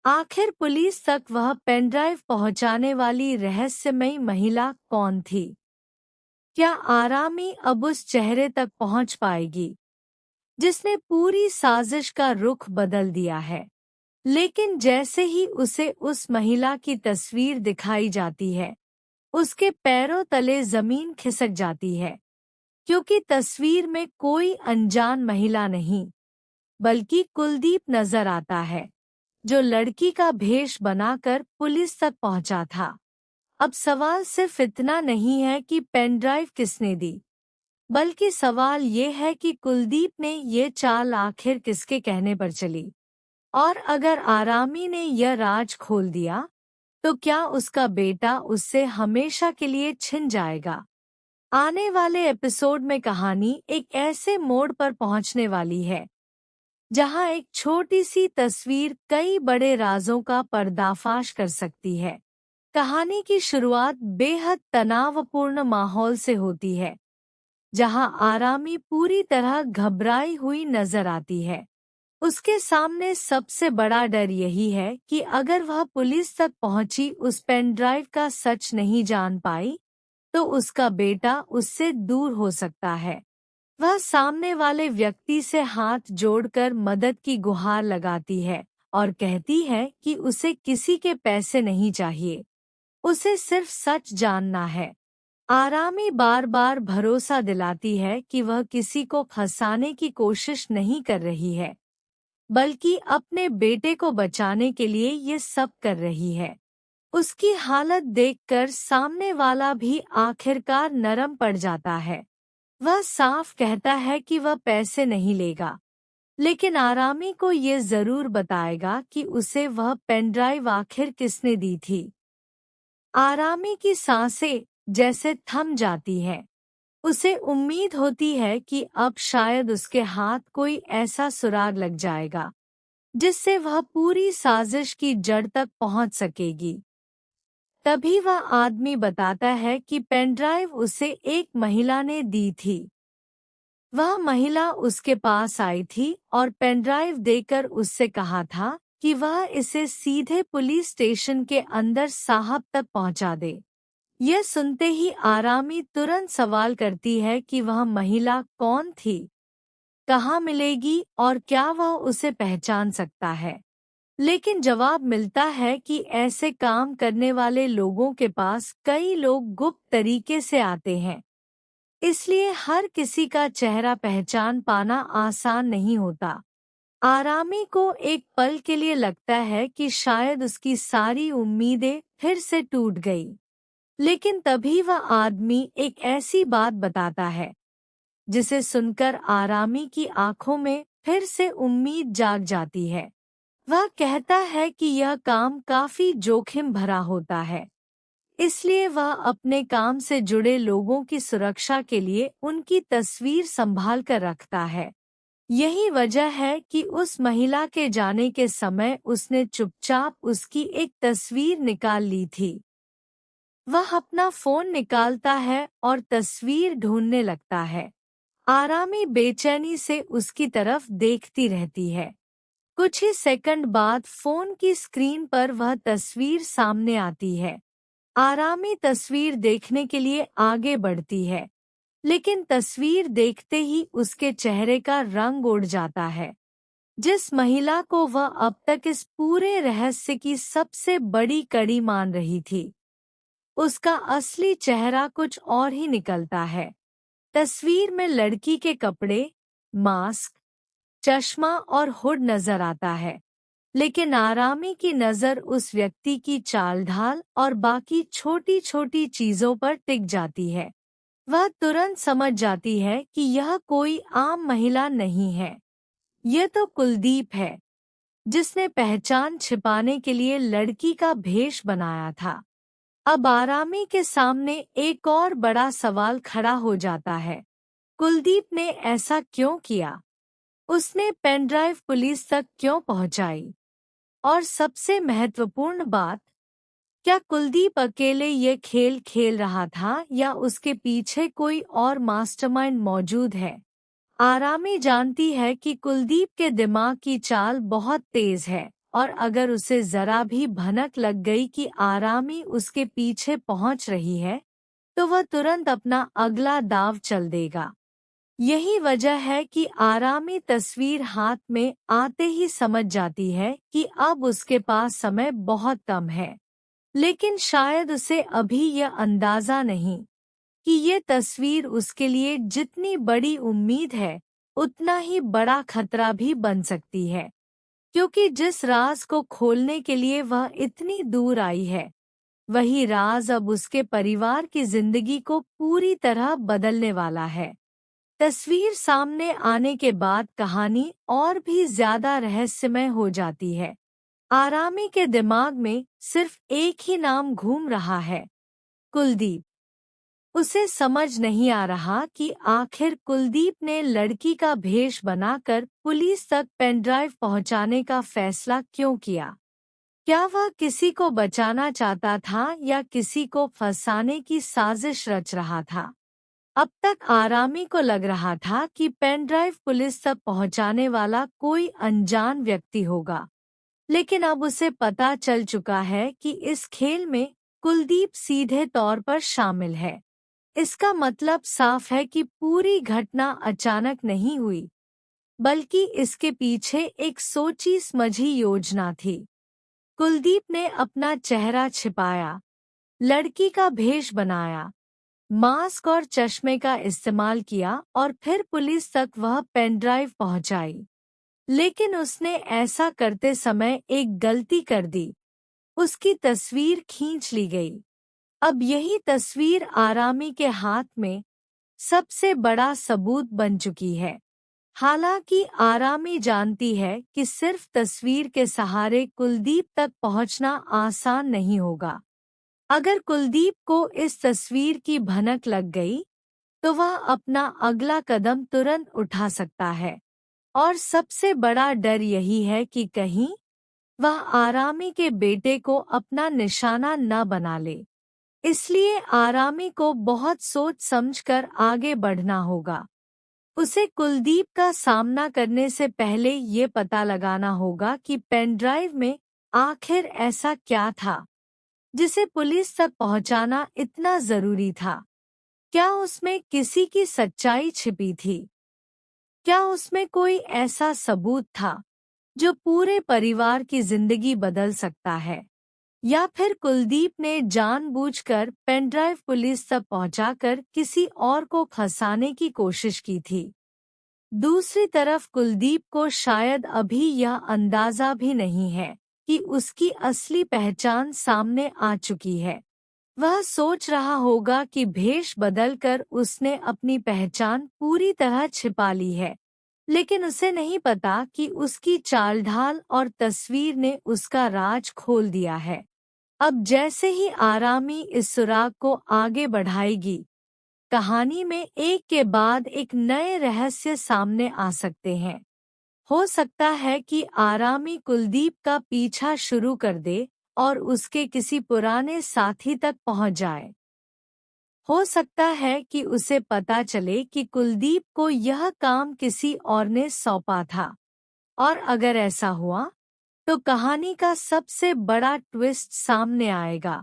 आखिर पुलिस तक वह पेनड्राइव पहुंचाने वाली रहस्यमयी महिला कौन थी? क्या आरामी अब उस चेहरे तक पहुंच पाएगी जिसने पूरी साजिश का रुख बदल दिया है? लेकिन जैसे ही उसे उस महिला की तस्वीर दिखाई जाती है, उसके पैरों तले जमीन खिसक जाती है, क्योंकि तस्वीर में कोई अनजान महिला नहीं, बल्कि कुलदीप नजर आता है, जो लड़की का भेष बनाकर पुलिस तक पहुंचा था। अब सवाल सिर्फ इतना नहीं है कि पेनड्राइव किसने दी, बल्कि सवाल ये है कि कुलदीप ने ये चाल आखिर किसके कहने पर चली। और अगर आरामी ने यह राज खोल दिया, तो क्या उसका बेटा उससे हमेशा के लिए छिन जाएगा? आने वाले एपिसोड में कहानी एक ऐसे मोड़ पर पहुंचने वाली है, जहां एक छोटी सी तस्वीर कई बड़े राजों का पर्दाफाश कर सकती है। कहानी की शुरुआत बेहद तनावपूर्ण माहौल से होती है, जहां आरामी पूरी तरह घबराई हुई नजर आती है। उसके सामने सबसे बड़ा डर यही है कि अगर वह पुलिस तक पहुंची उस पेन ड्राइव का सच नहीं जान पाई, तो उसका बेटा उससे दूर हो सकता है। वह सामने वाले व्यक्ति से हाथ जोड़कर मदद की गुहार लगाती है और कहती है कि उसे किसी के पैसे नहीं चाहिए, उसे सिर्फ सच जानना है। आरामी बार बार भरोसा दिलाती है कि वह किसी को फंसाने की कोशिश नहीं कर रही है, बल्कि अपने बेटे को बचाने के लिए ये सब कर रही है। उसकी हालत देखकर सामने वाला भी आखिरकार नरम पड़ जाता है। वह साफ कहता है कि वह पैसे नहीं लेगा, लेकिन आरामी को ये जरूर बताएगा कि उसे वह पेनड्राइव आखिर किसने दी थी। आरामी की सांसें जैसे थम जाती हैं। उसे उम्मीद होती है कि अब शायद उसके हाथ कोई ऐसा सुराग लग जाएगा, जिससे वह पूरी साजिश की जड़ तक पहुंच सकेगी। तभी वह आदमी बताता है कि पेनड्राइव उसे एक महिला ने दी थी। वह महिला उसके पास आई थी और पेनड्राइव देकर उससे कहा था कि वह इसे सीधे पुलिस स्टेशन के अंदर साहब तक पहुंचा दे। यह सुनते ही आरामी तुरंत सवाल करती है कि वह महिला कौन थी, कहाँ मिलेगी और क्या वह उसे पहचान सकता है। लेकिन जवाब मिलता है कि ऐसे काम करने वाले लोगों के पास कई लोग गुप्त तरीके से आते हैं, इसलिए हर किसी का चेहरा पहचान पाना आसान नहीं होता। आरामी को एक पल के लिए लगता है कि शायद उसकी सारी उम्मीदें फिर से टूट गई, लेकिन तभी वह आदमी एक ऐसी बात बताता है जिसे सुनकर आरामी की आंखों में फिर से उम्मीद जाग जाती है। वह कहता है कि यह काम काफी जोखिम भरा होता है, इसलिए वह अपने काम से जुड़े लोगों की सुरक्षा के लिए उनकी तस्वीर संभाल कर रखता है। यही वजह है कि उस महिला के जाने के समय उसने चुपचाप उसकी एक तस्वीर निकाल ली थी। वह अपना फोन निकालता है और तस्वीर ढूंढने लगता है। आरामी बेचैनी से उसकी तरफ देखती रहती है। कुछ ही सेकंड बाद फोन की स्क्रीन पर वह तस्वीर सामने आती है। आरामी तस्वीर देखने के लिए आगे बढ़ती है, लेकिन तस्वीर देखते ही उसके चेहरे का रंग उड़ जाता है। जिस महिला को वह अब तक इस पूरे रहस्य की सबसे बड़ी कड़ी मान रही थी, उसका असली चेहरा कुछ और ही निकलता है। तस्वीर में लड़की के कपड़े, मास्क, चश्मा और हुड नजर आता है, लेकिन आरामी की नजर उस व्यक्ति की चाल ढाल और बाकी छोटी छोटी चीजों पर टिक जाती है। वह तुरंत समझ जाती है कि यह कोई आम महिला नहीं है, यह तो कुलदीप है, जिसने पहचान छिपाने के लिए लड़की का भेष बनाया था। अब आरामी के सामने एक और बड़ा सवाल खड़ा हो जाता है। कुलदीप ने ऐसा क्यों किया? उसने पेनड्राइव पुलिस तक क्यों पहुंचाई? और सबसे महत्वपूर्ण बात, क्या कुलदीप अकेले ये खेल खेल रहा था या उसके पीछे कोई और मास्टरमाइंड मौजूद है? आरामी जानती है कि कुलदीप के दिमाग की चाल बहुत तेज है और अगर उसे जरा भी भनक लग गई कि आरामी उसके पीछे पहुंच रही है, तो वह तुरंत अपना अगला दांव चल देगा। यही वजह है कि आरामी तस्वीर हाथ में आते ही समझ जाती है कि अब उसके पास समय बहुत कम है। लेकिन शायद उसे अभी यह अंदाजा नहीं कि ये तस्वीर उसके लिए जितनी बड़ी उम्मीद है, उतना ही बड़ा खतरा भी बन सकती है। क्योंकि जिस राज को खोलने के लिए वह इतनी दूर आई है, वही राज अब उसके परिवार की जिंदगी को पूरी तरह बदलने वाला है। तस्वीर सामने आने के बाद कहानी और भी ज्यादा रहस्यमय हो जाती है। आरामी के दिमाग में सिर्फ एक ही नाम घूम रहा है, कुलदीप। उसे समझ नहीं आ रहा कि आखिर कुलदीप ने लड़की का भेष बनाकर पुलिस तक पेनड्राइव पहुंचाने का फैसला क्यों किया। क्या वह किसी को बचाना चाहता था या किसी को फंसाने की साजिश रच रहा था। अब तक आरामी को लग रहा था कि पेनड्राइव पुलिस तक पहुंचाने वाला कोई अनजान व्यक्ति होगा, लेकिन अब उसे पता चल चुका है कि इस खेल में कुलदीप सीधे तौर पर शामिल है। इसका मतलब साफ है कि पूरी घटना अचानक नहीं हुई, बल्कि इसके पीछे एक सोची समझी योजना थी। कुलदीप ने अपना चेहरा छिपाया, लड़की का भेष बनाया, मास्क और चश्मे का इस्तेमाल किया और फिर पुलिस तक वह पेनड्राइव पहुंचाई। लेकिन उसने ऐसा करते समय एक गलती कर दी, उसकी तस्वीर खींच ली गई। अब यही तस्वीर आरामी के हाथ में सबसे बड़ा सबूत बन चुकी है। हालांकि आरामी जानती है कि सिर्फ तस्वीर के सहारे कुलदीप तक पहुंचना आसान नहीं होगा। अगर कुलदीप को इस तस्वीर की भनक लग गई, तो वह अपना अगला कदम तुरंत उठा सकता है। और सबसे बड़ा डर यही है कि कहीं वह आरामी के बेटे को अपना निशाना न बना ले। इसलिए आरामी को बहुत सोच समझकर आगे बढ़ना होगा। उसे कुलदीप का सामना करने से पहले ये पता लगाना होगा कि पेनड्राइव में आखिर ऐसा क्या था जिसे पुलिस तक पहुंचाना इतना जरूरी था। क्या उसमें किसी की सच्चाई छिपी थी? क्या उसमें कोई ऐसा सबूत था जो पूरे परिवार की जिंदगी बदल सकता है? या फिर कुलदीप ने जानबूझकर पेनड्राइव पुलिस तक पहुंचाकर किसी और को फंसाने की कोशिश की थी? दूसरी तरफ कुलदीप को शायद अभी यह अंदाजा भी नहीं है कि उसकी असली पहचान सामने आ चुकी है। वह सोच रहा होगा कि भेष बदलकर उसने अपनी पहचान पूरी तरह छिपा ली है, लेकिन उसे नहीं पता कि उसकी चाल ढाल और तस्वीर ने उसका राज खोल दिया है। अब जैसे ही आरामी इस सुराग को आगे बढ़ाएगी, कहानी में एक के बाद एक नए रहस्य सामने आ सकते हैं। हो सकता है कि आरामी कुलदीप का पीछा शुरू कर दे और उसके किसी पुराने साथी तक पहुंच जाए। हो सकता है कि उसे पता चले कि कुलदीप को यह काम किसी और ने सौंपा था। और अगर ऐसा हुआ, तो कहानी का सबसे बड़ा ट्विस्ट सामने आएगा,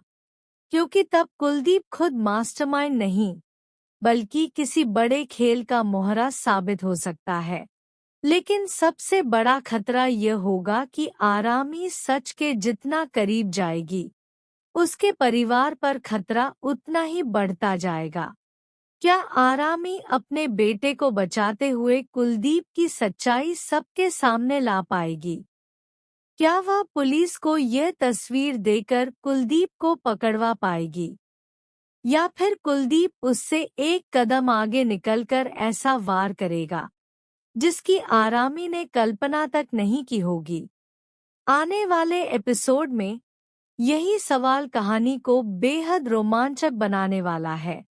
क्योंकि तब कुलदीप खुद मास्टरमाइंड नहीं, बल्कि किसी बड़े खेल का मोहरा साबित हो सकता है। लेकिन सबसे बड़ा खतरा यह होगा कि आरामी सच के जितना करीब जाएगी, उसके परिवार पर खतरा उतना ही बढ़ता जाएगा। क्या आरामी अपने बेटे को बचाते हुए कुलदीप की सच्चाई सबके सामने ला पाएगी? क्या वह पुलिस को यह तस्वीर देकर कुलदीप को पकड़वा पाएगी? या फिर कुलदीप उससे एक कदम आगे निकलकर ऐसा वार करेगा जिसकी आरामी ने कल्पना तक नहीं की होगी? आने वाले एपिसोड में यही सवाल कहानी को बेहद रोमांचक बनाने वाला है,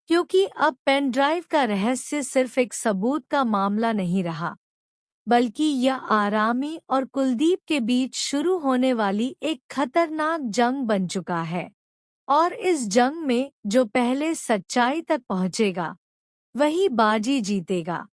क्योंकि अब पेन ड्राइव का रहस्य सिर्फ एक सबूत का मामला नहीं रहा, बल्कि यह आरामी और कुलदीप के बीच शुरू होने वाली एक खतरनाक जंग बन चुका है। और इस जंग में जो पहले सच्चाई तक पहुंचेगा, वही बाजी जीतेगा।